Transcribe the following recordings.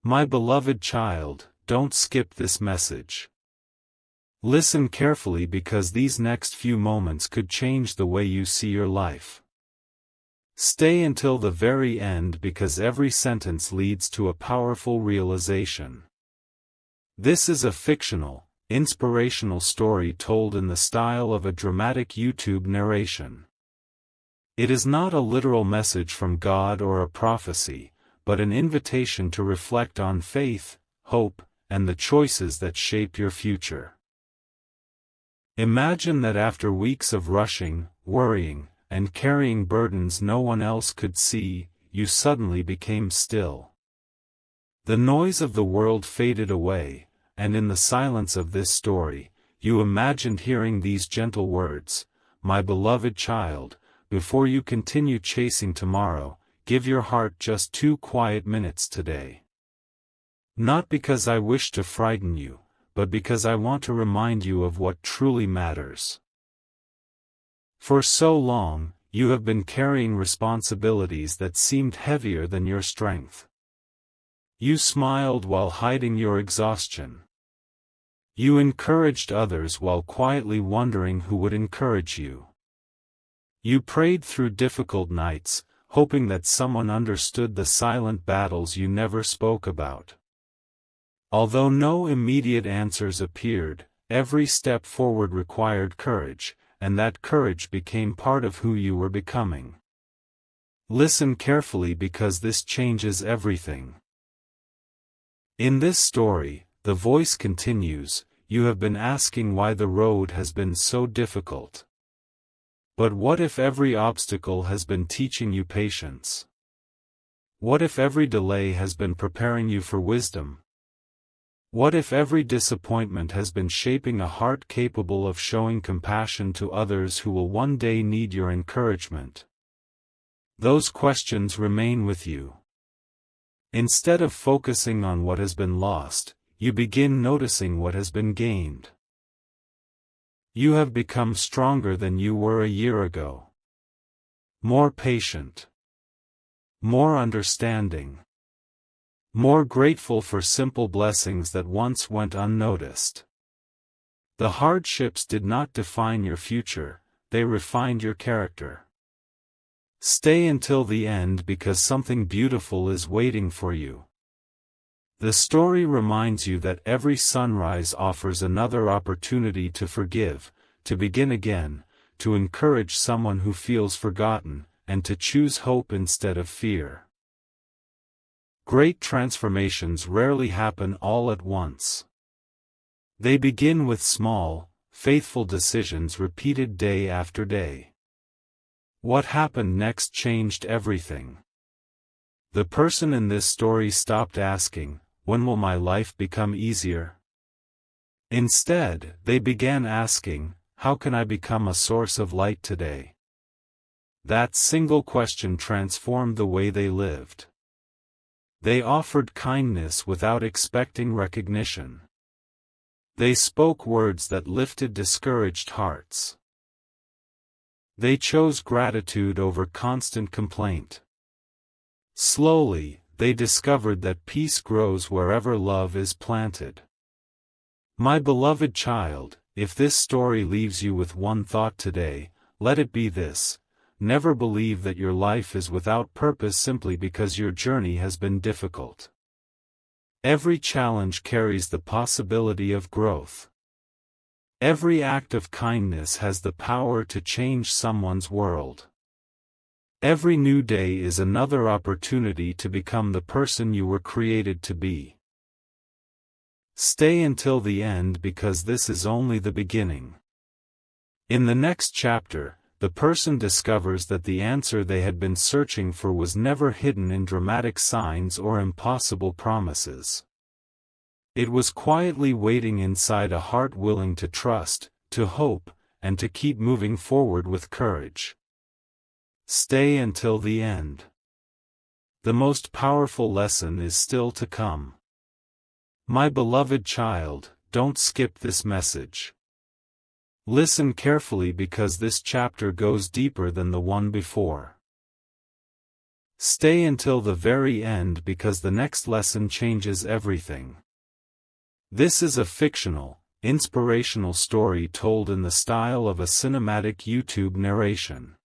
My beloved child, don't skip this message. Listen carefully because these next few moments could change the way you see your life. Stay until the very end because every sentence leads to a powerful realization. This is a fictional, inspirational story told in the style of a dramatic YouTube narration. It is not a literal message from God or a prophecy, but an invitation to reflect on faith, hope, and the choices that shape your future. Imagine that after weeks of rushing, worrying, and carrying burdens no one else could see, you suddenly became still. The noise of the world faded away, and in the silence of this story, you imagined hearing these gentle words, "My beloved child, before you continue chasing tomorrow, give your heart just 2 quiet minutes today. Not because I wish to frighten you, but because I want to remind you of what truly matters." For so long, you have been carrying responsibilities that seemed heavier than your strength. You smiled while hiding your exhaustion. You encouraged others while quietly wondering who would encourage you. You prayed through difficult nights, hoping that someone understood the silent battles you never spoke about. Although no immediate answers appeared, every step forward required courage, and that courage became part of who you were becoming. Listen carefully because this changes everything. In this story, the voice continues, "You have been asking why the road has been so difficult. But what if every obstacle has been teaching you patience? What if every delay has been preparing you for wisdom? What if every disappointment has been shaping a heart capable of showing compassion to others who will one day need your encouragement?" Those questions remain with you. Instead of focusing on what has been lost, you begin noticing what has been gained. You have become stronger than you were a year ago. More patient. More understanding. More grateful for simple blessings that once went unnoticed. The hardships did not define your future, they refined your character. Stay until the end because something beautiful is waiting for you. The story reminds you that every sunrise offers another opportunity to forgive, to begin again, to encourage someone who feels forgotten, and to choose hope instead of fear. Great transformations rarely happen all at once. They begin with small, faithful decisions repeated day after day. What happened next changed everything. The person in this story stopped asking, "When will my life become easier?" Instead, they began asking, "How can I become a source of light today?" That single question transformed the way they lived. They offered kindness without expecting recognition. They spoke words that lifted discouraged hearts. They chose gratitude over constant complaint. Slowly, they discovered that peace grows wherever love is planted. My beloved child, if this story leaves you with one thought today, let it be this: never believe that your life is without purpose simply because your journey has been difficult. Every challenge carries the possibility of growth. Every act of kindness has the power to change someone's world. Every new day is another opportunity to become the person you were created to be. Stay until the end because this is only the beginning. In the next chapter, the person discovers that the answer they had been searching for was never hidden in dramatic signs or impossible promises. It was quietly waiting inside a heart willing to trust, to hope, and to keep moving forward with courage. Stay until the end. The most powerful lesson is still to come. My beloved child, don't skip this message. Listen carefully because this chapter goes deeper than the one before. Stay until the very end because the next lesson changes everything. This is a fictional, inspirational story told in the style of a cinematic YouTube narration.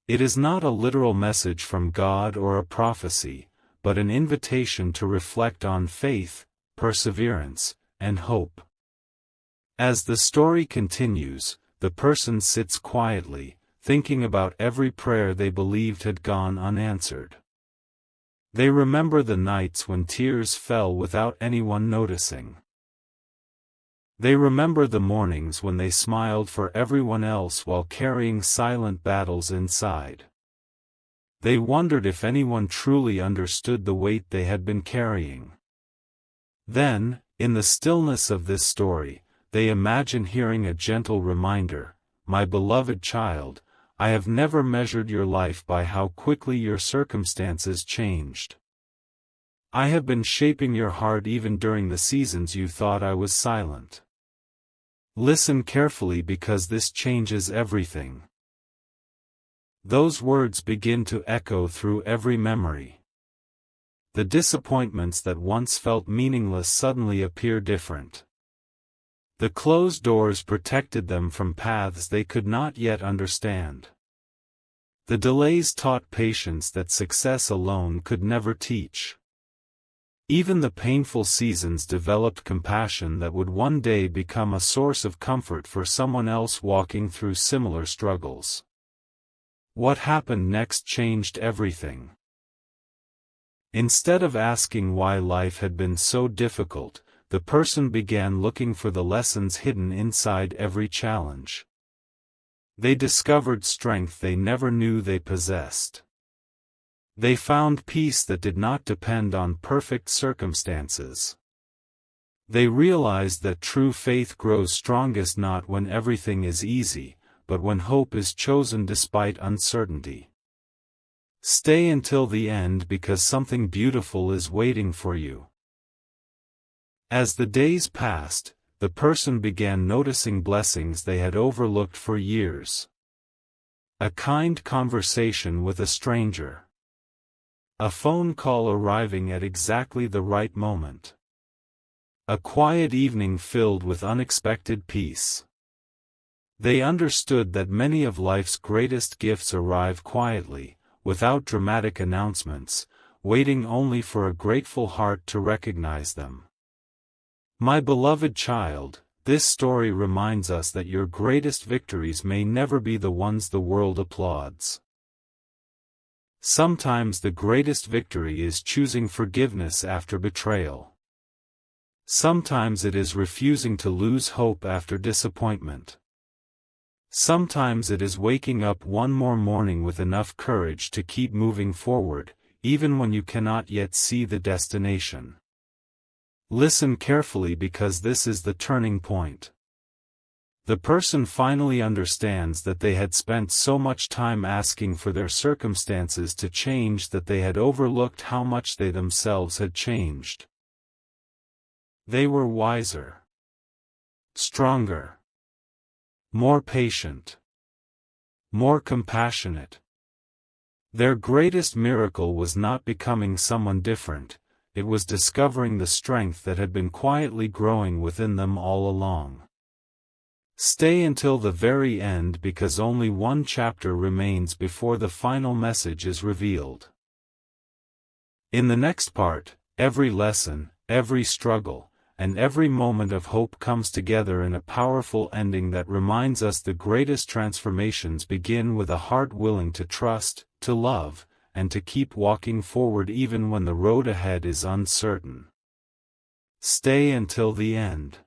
It is not a literal message from God or a prophecy, but an invitation to reflect on faith, perseverance, and hope. As the story continues, the person sits quietly, thinking about every prayer they believed had gone unanswered. They remember the nights when tears fell without anyone noticing. They remember the mornings when they smiled for everyone else while carrying silent battles inside. They wondered if anyone truly understood the weight they had been carrying. Then, in the stillness of this story, they imagine hearing a gentle reminder, "My beloved child, I have never measured your life by how quickly your circumstances changed. I have been shaping your heart even during the seasons you thought I was silent. Listen carefully because this changes everything." Those words begin to echo through every memory. The disappointments that once felt meaningless suddenly appear different. The closed doors protected them from paths they could not yet understand. The delays taught patience that success alone could never teach. Even the painful seasons developed compassion that would one day become a source of comfort for someone else walking through similar struggles. What happened next changed everything. Instead of asking why life had been so difficult, the person began looking for the lessons hidden inside every challenge. They discovered strength they never knew they possessed. They found peace that did not depend on perfect circumstances. They realized that true faith grows strongest not when everything is easy, but when hope is chosen despite uncertainty. Stay until the end because something beautiful is waiting for you. As the days passed, the person began noticing blessings they had overlooked for years. A kind conversation with a stranger. A phone call arriving at exactly the right moment. A quiet evening filled with unexpected peace. They understood that many of life's greatest gifts arrive quietly, without dramatic announcements, waiting only for a grateful heart to recognize them. My beloved child, this story reminds us that your greatest victories may never be the ones the world applauds. Sometimes the greatest victory is choosing forgiveness after betrayal. Sometimes it is refusing to lose hope after disappointment. Sometimes it is waking up one more morning with enough courage to keep moving forward, even when you cannot yet see the destination. Listen carefully because this is the turning point. The person finally understands that they had spent so much time asking for their circumstances to change that they had overlooked how much they themselves had changed. They were wiser, stronger, more patient, more compassionate. Their greatest miracle was not becoming someone different. It was discovering the strength that had been quietly growing within them all along. Stay until the very end because only one chapter remains before the final message is revealed. In the next part, every lesson, every struggle, and every moment of hope comes together in a powerful ending that reminds us the greatest transformations begin with a heart willing to trust, to love, and to keep walking forward even when the road ahead is uncertain. Stay until the end.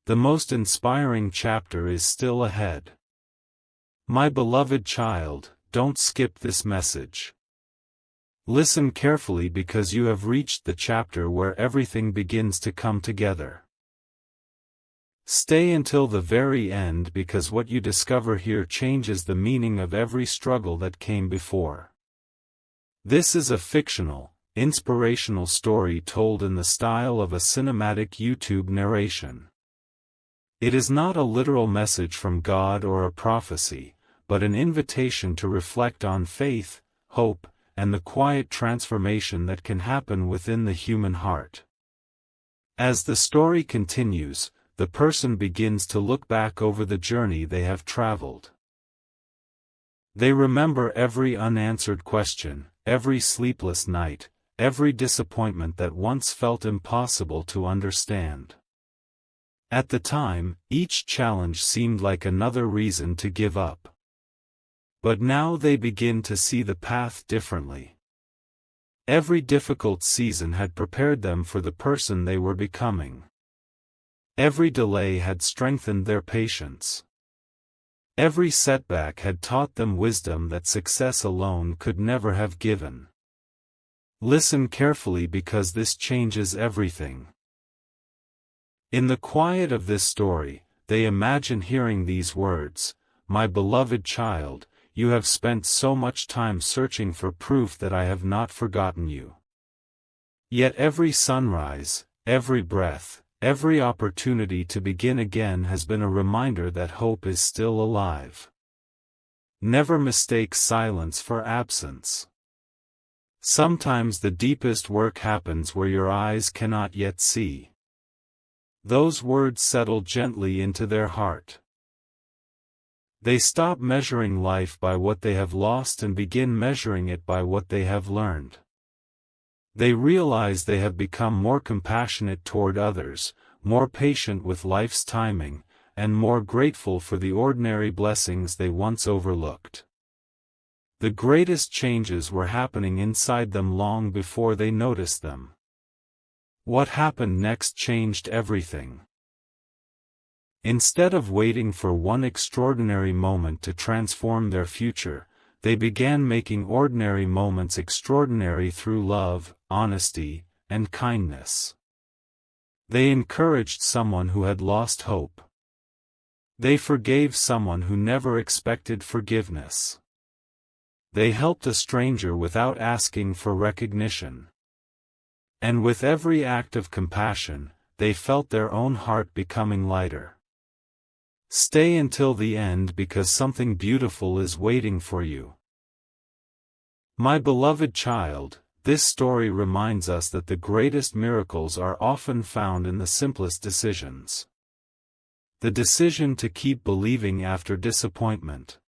The most inspiring chapter is still ahead. My beloved child, don't skip this message. Listen carefully because you have reached the chapter where everything begins to come together. Stay until the very end because what you discover here changes the meaning of every struggle that came before. This is a fictional, inspirational story told in the style of a cinematic YouTube narration. It is not a literal message from God or a prophecy, but an invitation to reflect on faith, hope, and the quiet transformation that can happen within the human heart. As the story continues, the person begins to look back over the journey they have traveled. They remember every unanswered question, every sleepless night, every disappointment that once felt impossible to understand. At the time, each challenge seemed like another reason to give up. But now they begin to see the path differently. Every difficult season had prepared them for the person they were becoming. Every delay had strengthened their patience. Every setback had taught them wisdom that success alone could never have given. Listen carefully because this changes everything. In the quiet of this story, they imagine hearing these words, "My beloved child, you have spent so much time searching for proof that I have not forgotten you. Yet every sunrise, every breath, every opportunity to begin again has been a reminder that hope is still alive. Never mistake silence for absence. Sometimes the deepest work happens where your eyes cannot yet see." Those words settle gently into their heart. They stop measuring life by what they have lost and begin measuring it by what they have learned. They realize they have become more compassionate toward others, more patient with life's timing, and more grateful for the ordinary blessings they once overlooked. The greatest changes were happening inside them long before they noticed them. What happened next changed everything. Instead of waiting for one extraordinary moment to transform their future, they began making ordinary moments extraordinary through love, honesty, and kindness. They encouraged someone who had lost hope. They forgave someone who never expected forgiveness. They helped a stranger without asking for recognition. And with every act of compassion, they felt their own heart becoming lighter. Stay until the end because something beautiful is waiting for you. My beloved child, this story reminds us that the greatest miracles are often found in the simplest decisions. The decision to keep believing after disappointment.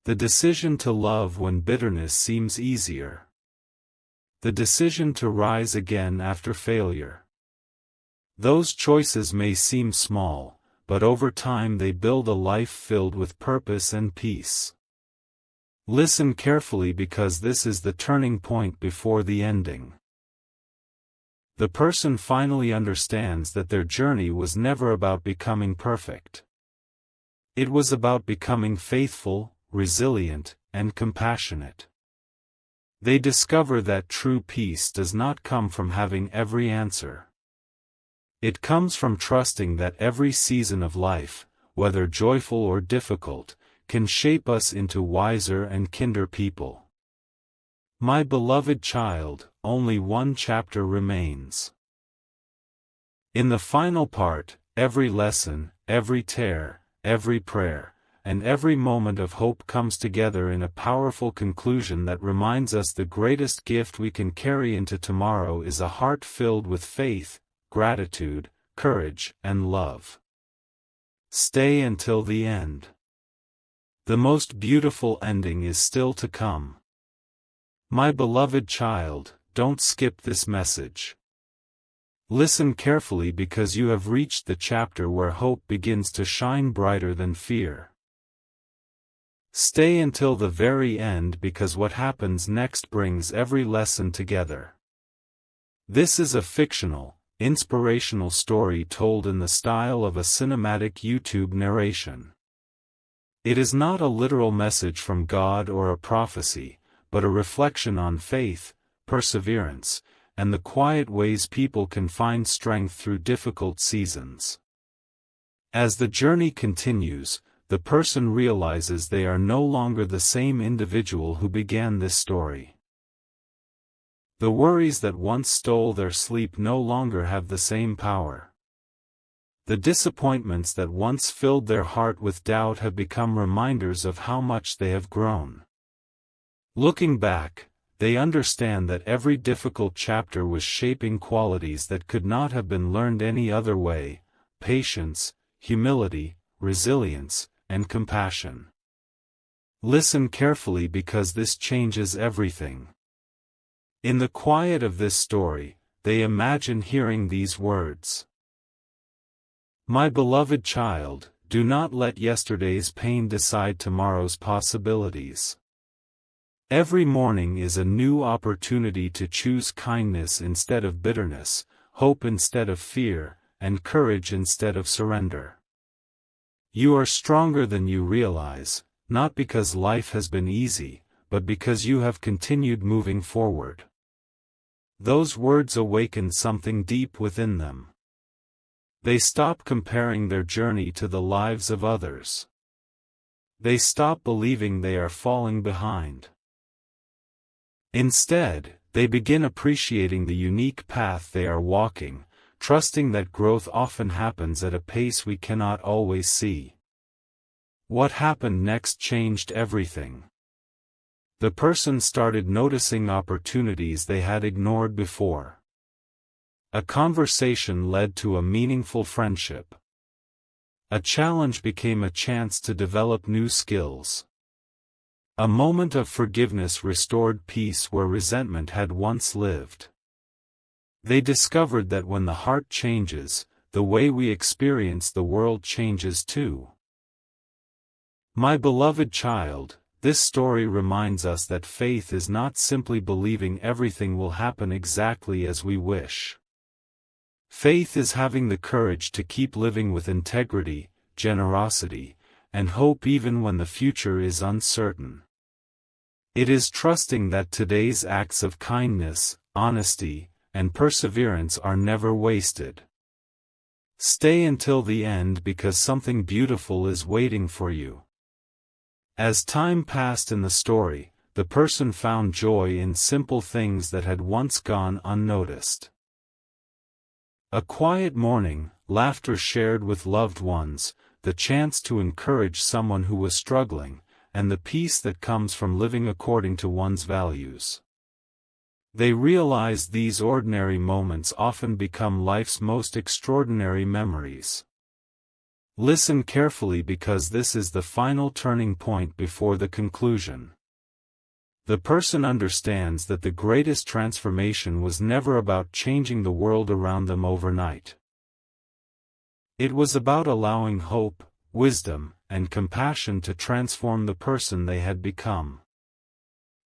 The decision to love when bitterness seems easier. The decision to rise again after failure. Those choices may seem small, but over time they build a life filled with purpose and peace. Listen carefully because this is the turning point before the ending. The person finally understands that their journey was never about becoming perfect. It was about becoming faithful, resilient, and compassionate. They discover that true peace does not come from having every answer. It comes from trusting that every season of life, whether joyful or difficult, can shape us into wiser and kinder people. My beloved child, only one chapter remains. In the final part, every lesson, every tear, every prayer, and every moment of hope comes together in a powerful conclusion that reminds us the greatest gift we can carry into tomorrow is a heart filled with faith, gratitude, courage, and love. Stay until the end. The most beautiful ending is still to come. My beloved child, don't skip this message. Listen carefully because you have reached the chapter where hope begins to shine brighter than fear. Stay until the very end because what happens next brings every lesson together. This is a fictional, inspirational story told in the style of a cinematic YouTube narration. It is not a literal message from God or a prophecy, but a reflection on faith, perseverance, and the quiet ways people can find strength through difficult seasons. As the journey continues, the person realizes they are no longer the same individual who began this story. The worries that once stole their sleep no longer have the same power. The disappointments that once filled their heart with doubt have become reminders of how much they have grown. Looking back, they understand that every difficult chapter was shaping qualities that could not have been learned any other way: patience, humility, resilience, and compassion. Listen carefully because this changes everything. In the quiet of this story, they imagine hearing these words: "My beloved child, do not let yesterday's pain decide tomorrow's possibilities. Every morning is a new opportunity to choose kindness instead of bitterness, hope instead of fear, and courage instead of surrender. You are stronger than you realize, not because life has been easy, but because you have continued moving forward." Those words awaken something deep within them. They stop comparing their journey to the lives of others. They stop believing they are falling behind. Instead, they begin appreciating the unique path they are walking, trusting that growth often happens at a pace we cannot always see. What happened next changed everything. The person started noticing opportunities they had ignored before. A conversation led to a meaningful friendship. A challenge became a chance to develop new skills. A moment of forgiveness restored peace where resentment had once lived. They discovered that when the heart changes, the way we experience the world changes too. My beloved child, this story reminds us that faith is not simply believing everything will happen exactly as we wish. Faith is having the courage to keep living with integrity, generosity, and hope even when the future is uncertain. It is trusting that today's acts of kindness, honesty, and perseverance are never wasted. Stay until the end because something beautiful is waiting for you. As time passed in the story, the person found joy in simple things that had once gone unnoticed. A quiet morning, laughter shared with loved ones, the chance to encourage someone who was struggling, and the peace that comes from living according to one's values. They realized these ordinary moments often become life's most extraordinary memories. Listen carefully because this is the final turning point before the conclusion. The person understands that the greatest transformation was never about changing the world around them overnight. It was about allowing hope, wisdom, and compassion to transform the person they had become.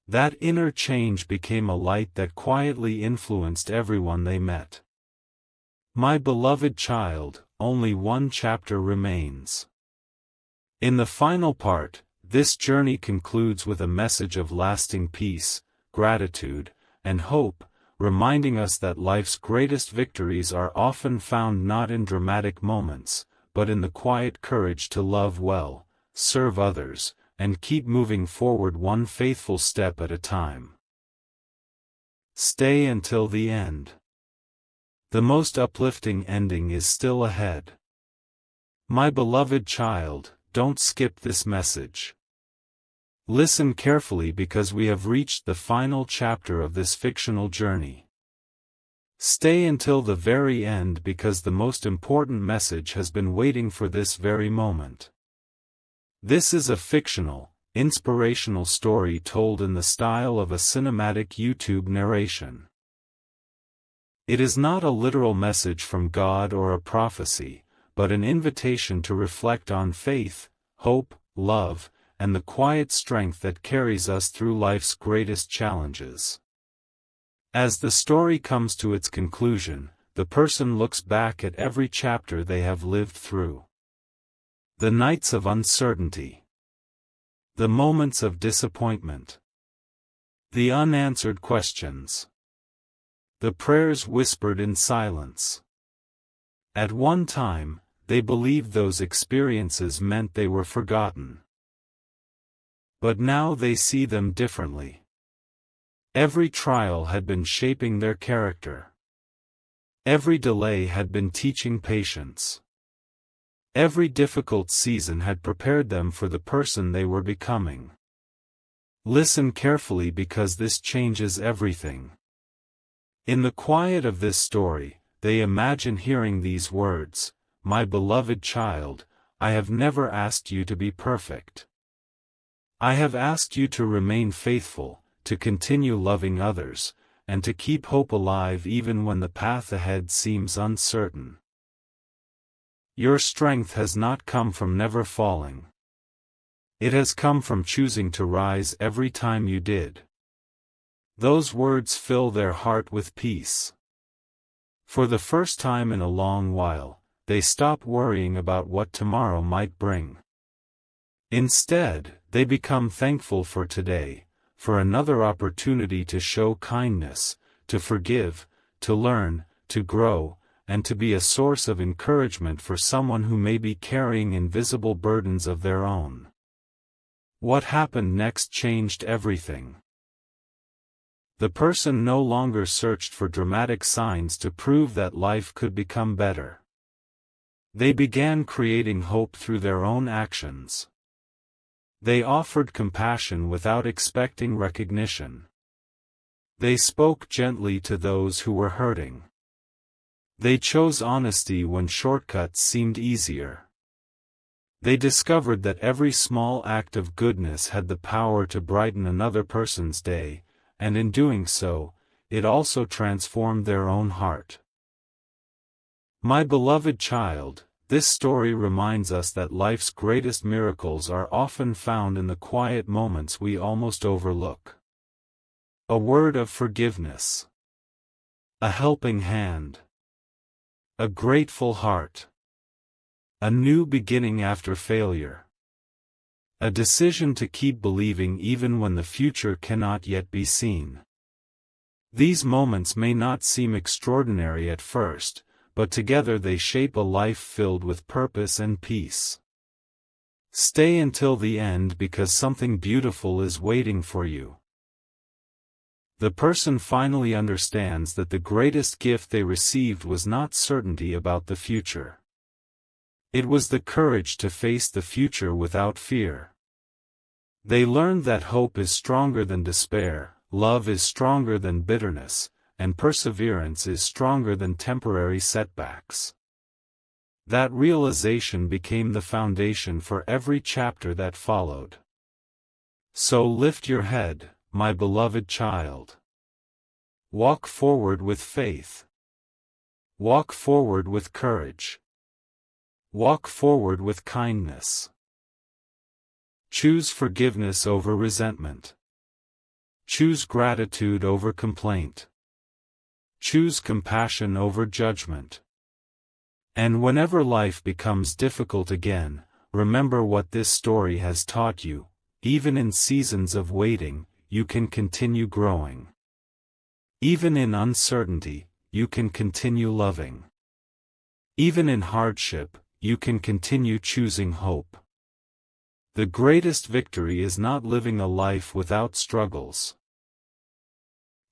That inner change became a light that quietly influenced everyone they met. My beloved child, only one chapter remains. In the final part, this journey concludes with a message of lasting peace, gratitude, and hope, reminding us that life's greatest victories are often found not in dramatic moments, but in the quiet courage to love well, serve others, and keep moving forward one faithful step at a time. Stay until the end. The most uplifting ending is still ahead. My beloved child, don't skip this message. Listen carefully because we have reached the final chapter of this fictional journey. Stay until the very end because the most important message has been waiting for this very moment. This is a fictional, inspirational story told in the style of a cinematic YouTube narration. It is not a literal message from God or a prophecy, but an invitation to reflect on faith, hope, love, and the quiet strength that carries us through life's greatest challenges. As the story comes to its conclusion, the person looks back at every chapter they have lived through. The nights of uncertainty. The moments of disappointment. The unanswered questions. The prayers whispered in silence. At one time, they believed those experiences meant they were forgotten. But now they see them differently. Every trial had been shaping their character. Every delay had been teaching patience. Every difficult season had prepared them for the person they were becoming. Listen carefully because this changes everything. In the quiet of this story, they imagine hearing these words, "My beloved child, I have never asked you to be perfect. I have asked you to remain faithful, to continue loving others, and to keep hope alive even when the path ahead seems uncertain. Your strength has not come from never falling. It has come from choosing to rise every time you did." Those words fill their heart with peace. For the first time in a long while, they stop worrying about what tomorrow might bring. Instead, they become thankful for today, for another opportunity to show kindness, to forgive, to learn, to grow, and to be a source of encouragement for someone who may be carrying invisible burdens of their own. What happened next changed everything. The person no longer searched for dramatic signs to prove that life could become better. They began creating hope through their own actions. They offered compassion without expecting recognition. They spoke gently to those who were hurting. They chose honesty when shortcuts seemed easier. They discovered that every small act of goodness had the power to brighten another person's day, and in doing so, it also transformed their own heart. My beloved child, this story reminds us that life's greatest miracles are often found in the quiet moments we almost overlook. A word of forgiveness. A helping hand. A grateful heart. A new beginning after failure. A decision to keep believing even when the future cannot yet be seen. These moments may not seem extraordinary at first, but together they shape a life filled with purpose and peace. Stay until the end because something beautiful is waiting for you. The person finally understands that the greatest gift they received was not certainty about the future. It was the courage to face the future without fear. They learned that hope is stronger than despair, love is stronger than bitterness, and perseverance is stronger than temporary setbacks. That realization became the foundation for every chapter that followed. So lift your head, my beloved child. Walk forward with faith. Walk forward with courage. Walk forward with kindness. Choose forgiveness over resentment. Choose gratitude over complaint. Choose compassion over judgment. And whenever life becomes difficult again, remember what this story has taught you. Even in seasons of waiting, you can continue growing. Even in uncertainty, you can continue loving. Even in hardship, you can continue choosing hope. The greatest victory is not living a life without struggles.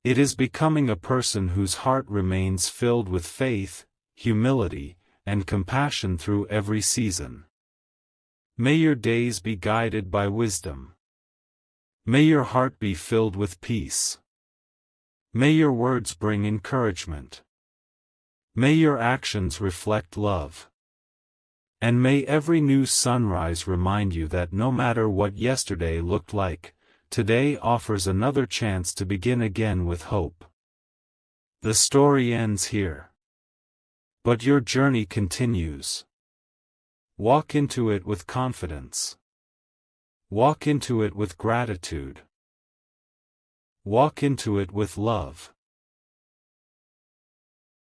It is becoming a person whose heart remains filled with faith, humility, and compassion through every season. May your days be guided by wisdom. May your heart be filled with peace. May your words bring encouragement. May your actions reflect love. And may every new sunrise remind you that no matter what yesterday looked like, today offers another chance to begin again with hope. The story ends here. But your journey continues. Walk into it with confidence. Walk into it with gratitude. Walk into it with love.